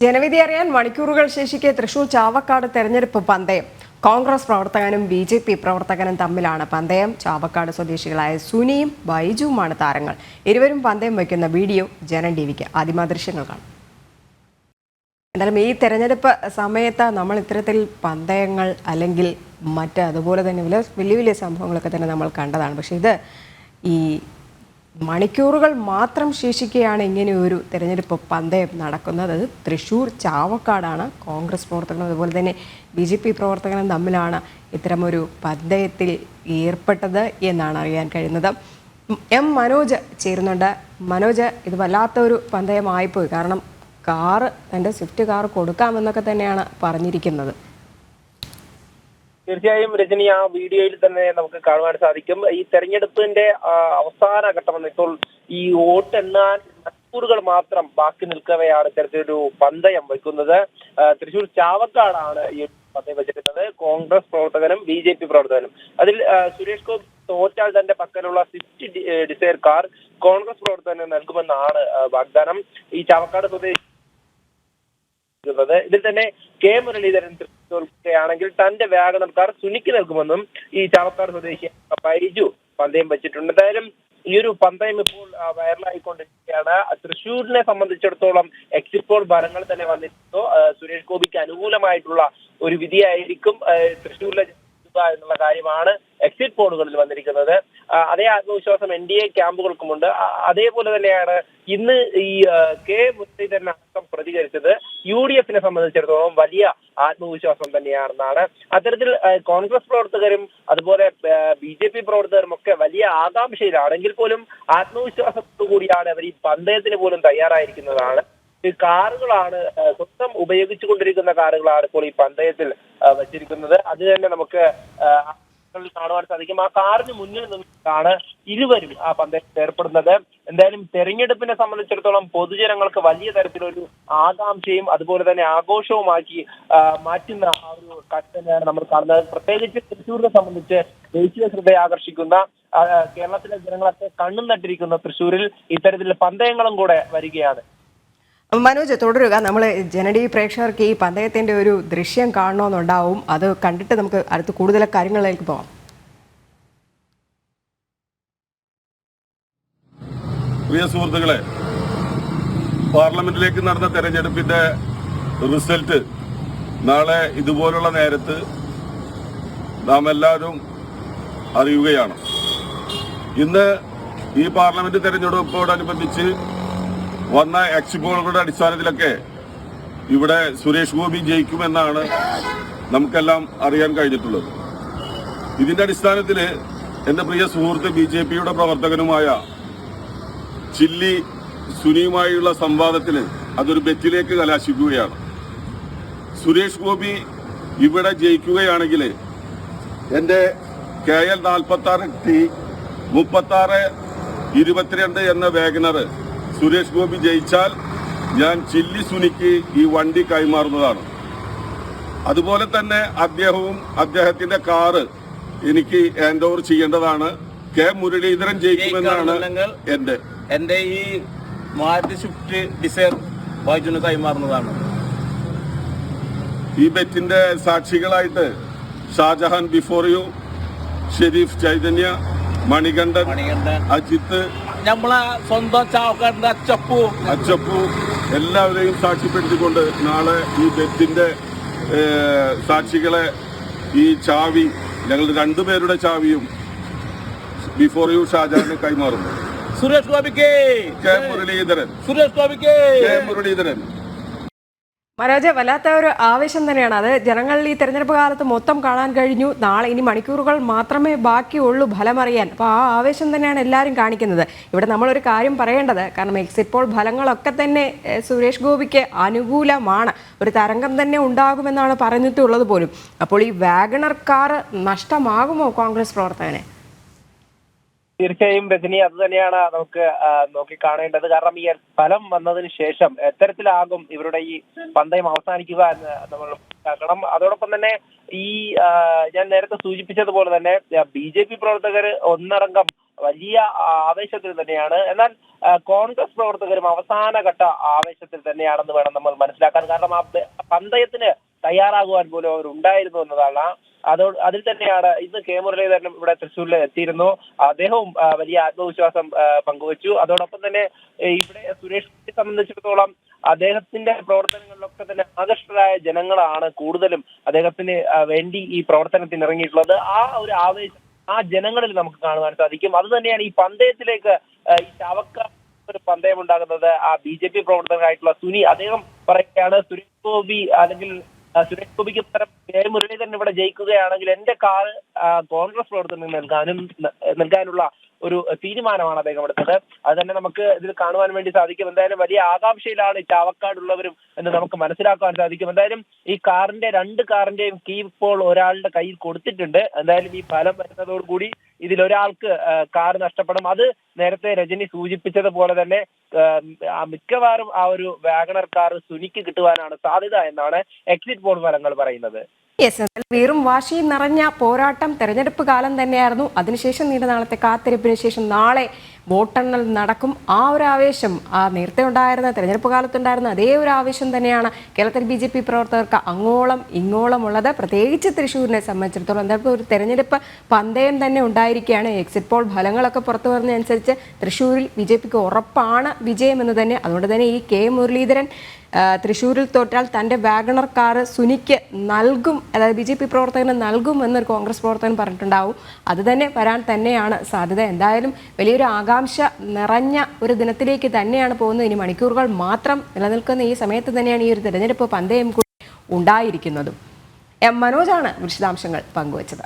ജനവിധി അറിയാൻ മണിക്കൂറുകൾ ശേഷിക്കെ തൃശൂർ ചാവക്കാട് തെരഞ്ഞെടുപ്പ് പന്തയം. കോൺഗ്രസ് പ്രവർത്തകനും ബി.ജെ.പി. പ്രവർത്തകനും തമ്മിലാണ് പന്തയം. ചാവക്കാട് സ്വദേശികളായ സുനിയും ബൈജുവുമാണ് താരങ്ങൾ. ഇരുവരും പന്തയം വയ്ക്കുന്ന വീഡിയോ ജനം ടിവിക്ക് ആദ്യമാ ദൃശ്യങ്ങൾ കാണും. എന്തായാലും ഈ തെരഞ്ഞെടുപ്പ് സമയത്ത് നമ്മൾ ഇത്തരത്തിൽ പന്തയങ്ങൾ അല്ലെങ്കിൽ മറ്റ് അതുപോലെ തന്നെ വലിയ വലിയ സംഭവങ്ങളൊക്കെ തന്നെ നമ്മൾ കണ്ടതാണ്. പക്ഷേ ഇത് ഈ മണിക്കൂറുകൾ മാത്രം ശേഷിക്കെയാണ് ഇങ്ങനെ ഒരു തെരഞ്ഞെടുപ്പ് പന്തയം നടക്കുന്നത്. തൃശ്ശൂർ ചാവക്കാടാണ്. കോൺഗ്രസ് പ്രവർത്തകനും അതുപോലെ തന്നെ ബി.ജെ.പി. പ്രവർത്തകനും തമ്മിലാണ് ഇത്തരമൊരു പന്തയത്തിൽ ഏർപ്പെട്ടത് എന്നാണ് അറിയാൻ കഴിയുന്നത്. എം മനോജ് ചേരുന്നുണ്ട്. മനോജ്, ഇത് വല്ലാത്തൊരു പന്തയമായിപ്പോയി. കാരണം തൻ്റെ സ്വിഫ്റ്റ് കാർ കൊടുക്കാമെന്നൊക്കെ തന്നെയാണ് പറഞ്ഞിരിക്കുന്നത്. തീർച്ചയായും രജനി, ആ വീഡിയോയിൽ തന്നെ നമുക്ക് കാണുവാൻ സാധിക്കും. ഈ തെരഞ്ഞെടുപ്പിന്റെ അവസാന ഘട്ടമെന്ന് ഇപ്പോൾ ഈ വോട്ട് എണ്ണാൻ മണിക്കൂറുകൾ മാത്രം ബാക്കി നിൽക്കവെയാണ് ഇത്തരത്തിലൊരു പന്തയം വയ്ക്കുന്നത്. തൃശൂർ ചാവക്കാടാണ് ഈ പന്തയം വെച്ചിരിക്കുന്നത്. കോൺഗ്രസ് പ്രവർത്തകനും ബി.ജെ.പി. പ്രവർത്തകനും. അതിൽ സുരേഷ് ഗോപി തോറ്റാൽ തന്റെ പക്കലുള്ള സ്വിഫ്റ്റ് ഡിസയർ കാർ കോൺഗ്രസ് പ്രവർത്തകന് നൽകുമെന്നാണ് വാഗ്ദാനം. ഈ ചാവക്കാട് സ്വദേശി ഇതിൽ തന്നെ കെ മുരളീധരൻ തോൽക്കുകയാണെങ്കിൽ തന്റെ വാഗണർ കാർ സുനിക്ക് നൽകുമെന്നും ഈ ചാവക്കാട് സ്വദേശി ബൈജു പന്തയം വെച്ചിട്ടുണ്ട്. എന്തായാലും ഈ ഒരു പന്തയം ഇപ്പോൾ വൈറലായിക്കൊണ്ടിരിക്കുകയാണ്. തൃശ്ശൂരിനെ സംബന്ധിച്ചിടത്തോളം എക്സിറ്റ് പോൾ ഫലങ്ങൾ തന്നെ വന്നിരുന്നു. സുരേഷ് ഗോപിക്ക് അനുകൂലമായിട്ടുള്ള ഒരു വിധിയായിരിക്കും തൃശ്ശൂരിലെ എന്നുള്ള കാര്യമാണ് എക്സിറ്റ് പോളുകളിൽ വന്നിരിക്കുന്നത്. അതേ ആത്മവിശ്വാസം NDA ക്യാമ്പുകൾക്കുമുണ്ട്. അതേപോലെ തന്നെയാണ് ഇന്ന് ഈ കെ മുരളീധരൻ അടക്കം പ്രതികരിച്ചത്. UDF-നെ സംബന്ധിച്ചിടത്തോളം വലിയ ആത്മവിശ്വാസം തന്നെയാണെന്നാണ്. അത്തരത്തിൽ കോൺഗ്രസ് പ്രവർത്തകരും അതുപോലെ ബി.ജെ.പി. പ്രവർത്തകരും ഒക്കെ വലിയ ആകാംക്ഷയിലാണെങ്കിൽ പോലും ആത്മവിശ്വാസത്തോടു കൂടിയാണ് അവർ ഈ പന്തയത്തിന് പോലും തയ്യാറായിരിക്കുന്നതാണ്. ഈ കാറുകളാണ് സ്വന്തം ഉപയോഗിച്ചുകൊണ്ടിരിക്കുന്ന കാറുകളാണ് ഇപ്പോൾ ഈ പന്തയത്തിൽ വച്ചിരിക്കുന്നത്. അത് തന്നെ നമുക്ക് കാണുവാൻ സാധിക്കും. ആ കാറിന് മുന്നിൽ നിന്നാണ് ഇരുവരും ആ പന്തയത്തിൽ ഏർപ്പെടുന്നത്. എന്തായാലും തെരഞ്ഞെടുപ്പിനെ സംബന്ധിച്ചിടത്തോളം പൊതുജനങ്ങൾക്ക് വലിയ തരത്തിലൊരു ആകാംക്ഷയും അതുപോലെ തന്നെ ആഘോഷവുമാക്കി മാറ്റുന്ന ആ ഒരു കാര്യം തന്നെയാണ് നമ്മൾ കാണുന്നത്. പ്രത്യേകിച്ച് തൃശ്ശൂരിനെ സംബന്ധിച്ച് ദേശീയ ശ്രദ്ധയെ ആകർഷിക്കുന്ന കേരളത്തിലെ ജനങ്ങളൊക്കെ കണ്ണും നട്ടിരിക്കുന്ന തൃശ്ശൂരിൽ ഇത്തരത്തിലുള്ള പന്തയങ്ങളും കൂടെ വരികയാണ്. മനോജ്, തുടരുക. നമ്മൾ ജനഡി പ്രേക്ഷകർക്ക് ഈ പന്തയത്തിൻ്റെ ഒരു ദൃശ്യം കാണണമെന്നുണ്ടാവും. അത് കണ്ടിട്ട് നമുക്ക് അടുത്ത് കൂടുതൽ കാര്യങ്ങളിലേക്ക് പോകാം. പ്രിയ സുഹൃത്തുക്കളെ, പാർലമെന്റിലേക്ക് നടന്ന തെരഞ്ഞെടുപ്പിന്റെ റിസൾട്ട് നാളെ ഇതുപോലുള്ള നേരത്ത് നാം എല്ലാവരും അറിയുകയാണ്. ഇന്ന് ഈ പാർലമെന്റ് തെരഞ്ഞെടുപ്പോടനുബന്ധിച്ച് വന്ന എക്സിറ്റ് പോളുകളുടെ അടിസ്ഥാനത്തിലൊക്കെ ഇവിടെ സുരേഷ് ഗോപി ജയിക്കുമെന്നാണ് നമുക്കെല്ലാം അറിയാൻ കഴിഞ്ഞിട്ടുള്ളത്. ഇതിന്റെ അടിസ്ഥാനത്തിൽ എന്റെ പ്രിയ സുഹൃത്ത് ബി.ജെ.പിയുടെ പ്രവർത്തകനുമായ ചില്ലി സുനിയുമായുള്ള സംവാദത്തിന് അതൊരു ബെറ്റിലേക്ക് കലാശിക്കുകയാണ്. സുരേഷ് ഗോപി ഇവിടെ ജയിക്കുകയാണെങ്കിൽ എന്റെ KL 46T 3622 എന്ന വാഗണർ സുരേഷ് ഗോപി ജയിച്ചാൽ ഞാൻ ചില്ലി സുനിക്ക് ഈ വണ്ടി കൈമാറുന്നതാണ്. അതുപോലെ തന്നെ അദ്ദേഹത്തിന്റെ കാറ് എനിക്ക് ഹാൻഡ് ഓവർ ചെയ്യേണ്ടതാണ്. കെ മുരളീധരൻ ജയിക്കുമെന്നാണ് എന്റെ ഈ മാരുതി സ്വിഫ്റ്റ് ഡിസയർ ബൈജുന് കൈമാറുന്നതാണ്. ഈ ബെറ്റിന്റെ സാക്ഷികളായിട്ട് ഷാജഹാൻ ബിഫോർ യു, ഷെരീഫ് ചൈതന്യ, മണികണ്ഠൻ, അജിത്ത്, നമ്മളെ സ്വന്തം ചാവക്കാടിന്റെ അച്ചപ്പു എല്ലാവരെയും സാക്ഷ്യപ്പെടുത്തിക്കൊണ്ട് നാളെ ഈ ബെറ്റിന്റെ സാക്ഷികളെ ഈ ചാവി ഞങ്ങൾ രണ്ടുപേരുടെ ചാവിയും ബിഫോർ യു ഷാജഹാന് കൈമാറുന്നു. സുരേഷ് ഗോപിക്ക് കെ മുരളീധരൻ. മനോജ്, വല്ലാത്ത ഒരു ആവേശം തന്നെയാണ്. അത് ജനങ്ങൾ ഈ തെരഞ്ഞെടുപ്പ് കാലത്ത് മൊത്തം കാണാൻ കഴിഞ്ഞു. നാളെ ഇനി മണിക്കൂറുകൾ മാത്രമേ ബാക്കിയുള്ളൂ ഫലമറിയാൻ. അപ്പോൾ ആ ആവേശം തന്നെയാണ് എല്ലാവരും കാണിക്കുന്നത്. ഇവിടെ നമ്മളൊരു കാര്യം പറയേണ്ടത്, കാരണം എക്സിറ്റ് പോൾ ഫലങ്ങളൊക്കെ തന്നെ സുരേഷ് ഗോപിക്ക് അനുകൂലമാണ്. ഒരു തരംഗം തന്നെ ഉണ്ടാകുമെന്നാണ് പറഞ്ഞിട്ടുള്ളത് പോലും. അപ്പോൾ ഈ വാഗണർ കാർ നഷ്ടമാകുമോ കോൺഗ്രസ് പ്രവർത്തകനെ? തീർച്ചയായും രജനി, അത് തന്നെയാണ് നമുക്ക് നോക്കി കാണേണ്ടത്. കാരണം ഈ ഫലം വന്നതിന് ശേഷം എത്തരത്തിലാകും ഇവരുടെ ഈ പന്തയം അവസാനിക്കുക എന്ന് നമ്മൾ മനസ്സിലാക്കണം. അതോടൊപ്പം തന്നെ ഈ ഞാൻ നേരത്തെ സൂചിപ്പിച്ചതുപോലെ തന്നെ ബി.ജെ.പി. പ്രവർത്തകർ ഒന്നടങ്കം വലിയ ആവേശത്തിൽ തന്നെയാണ്. എന്നാൽ കോൺഗ്രസ് പ്രവർത്തകരും അവസാനഘട്ട ആവേശത്തിൽ തന്നെയാണെന്ന് വേണം നമ്മൾ മനസ്സിലാക്കാൻ. കാരണം ആ പന്തയത്തിന് തയ്യാറാകുവാൻ പോലും അവർ ഉണ്ടായിരുന്നു എന്നതാണ്. അതിൽ തന്നെയാണ് ഇന്ന് കെ മുരളീധരനും ഇവിടെ തൃശ്ശൂരിൽ എത്തിയിരുന്നു. അദ്ദേഹവും വലിയ ആത്മവിശ്വാസം പങ്കുവച്ചു. അതോടൊപ്പം തന്നെ ഇവിടെ സുരേഷ് ഗോപിയെ സംബന്ധിച്ചിടത്തോളം അദ്ദേഹത്തിന്റെ പ്രവർത്തനങ്ങളിലൊക്കെ തന്നെ ആകർഷകരായ ജനങ്ങളാണ് കൂടുതലും അദ്ദേഹത്തിന് വേണ്ടി ഈ പ്രവർത്തനത്തിന് ഇറങ്ങിയിട്ടുള്ളത്. ആ ഒരു ആവേശം ആ ജനങ്ങളിൽ നമുക്ക് കാണുവാൻ സാധിക്കും. അത് തന്നെയാണ് ഈ പന്തയത്തിലേക്ക് ഈ ചാവക്കാട് ഒരു പന്തയം ഉണ്ടാകുന്നത്. ആ BJP പ്രവർത്തകനായിട്ടുള്ള സുനി അദ്ദേഹം പറയുകയാണ്, സുരേഷ് ഗോപിക്ക് പകരം കെ മുരളീധരൻ ഇവിടെ ജയിക്കുകയാണെങ്കിൽ എന്റെ കാറ് കോൺഗ്രസ് പ്രവർത്തകന് നൽകാനുള്ള ഒരു തീരുമാനമാണ് അദ്ദേഹം എടുത്തത്. അത് തന്നെ നമുക്ക് ഇതിൽ കാണുവാൻ വേണ്ടി സാധിക്കും. എന്തായാലും വലിയ ആകാംക്ഷയിലാണ് ഈ ചാവക്കാടുള്ളവരും എന്ന് നമുക്ക് മനസ്സിലാക്കാൻ സാധിക്കും. എന്തായാലും ഈ രണ്ട് കാറിന്റെയും കീ ഇപ്പോൾ ഒരാളുടെ കയ്യിൽ കൊടുത്തിട്ടുണ്ട്. എന്തായാലും ഈ ഫലം വരുന്നതോടുകൂടി ഇതിലൊരാൾക്ക് കാർ നഷ്ടപ്പെടും. അത് നേരത്തെ രജനി സൂചിപ്പിച്ചതുപോലെ തന്നെ മിക്കവാറും ആ ഒരു വാഗണർ കാർ സുനിക്ക് കിട്ടുവാനാണ് സാധ്യത എന്നാണ് എക്സിറ്റ് പോൾ ഫലങ്ങൾ പറയുന്നത്. യെസ്, വീറും വാശിയും നിറഞ്ഞ പോരാട്ടം തെരഞ്ഞെടുപ്പ് കാലം തന്നെയായിരുന്നു. അതിനുശേഷം നീണ്ട നാളത്തെ കാത്തിരിപ്പിന് ശേഷം നാളെ വോട്ടെണ്ണൽ നടക്കും. ആ ഒരു ആവേശം നേരത്തെ ഉണ്ടായിരുന്ന തെരഞ്ഞെടുപ്പ് കാലത്തുണ്ടായിരുന്ന അതേ ഒരു ആവേശം തന്നെയാണ് കേരളത്തിൽ BJP പ്രവർത്തകർക്ക് അങ്ങോളം ഇങ്ങോളം ഉള്ളത്. പ്രത്യേകിച്ച് തൃശ്ശൂരിനെ സംബന്ധിച്ചിടത്തോളം എന്തായാലും ഒരു തെരഞ്ഞെടുപ്പ് പന്തയം തന്നെ ഉണ്ടായിരിക്കുകയാണ്. എക്സിറ്റ് പോൾ ഫലങ്ങളൊക്കെ പുറത്തു വരുന്നതനുസരിച്ച് തൃശ്ശൂരിൽ BJPക്ക് ഉറപ്പാണ് വിജയമെന്ന് തന്നെ. അതുകൊണ്ട് തന്നെ ഈ കെ മുരളീധരൻ തൃശ്ശൂരിൽ തോറ്റാൽ തൻ്റെ വാഗണർ കാറ് സുനിക്ക് നൽകും, അതായത് BJP പ്രവർത്തകന് നൽകും എന്നൊരു കോൺഗ്രസ് പ്രവർത്തകൻ പറഞ്ഞിട്ടുണ്ടാവും. അത് തന്നെ വരാൻ തന്നെയാണ് സാധ്യത. എന്തായാലും വലിയൊരു ആകാംക്ഷ നിറഞ്ഞ ഒരു ദിനത്തിലേക്ക് തന്നെയാണ് പോകുന്നത്. ഇനി മണിക്കൂറുകൾ മാത്രം നിലനിൽക്കുന്ന ഈ സമയത്ത് തന്നെയാണ് ഈ ഒരു തെരഞ്ഞെടുപ്പ് പന്തയം കൂടി ഉണ്ടായിരിക്കുന്നതും. മനോജാണ് വിശദാംശങ്ങൾ പങ്കുവച്ചത്.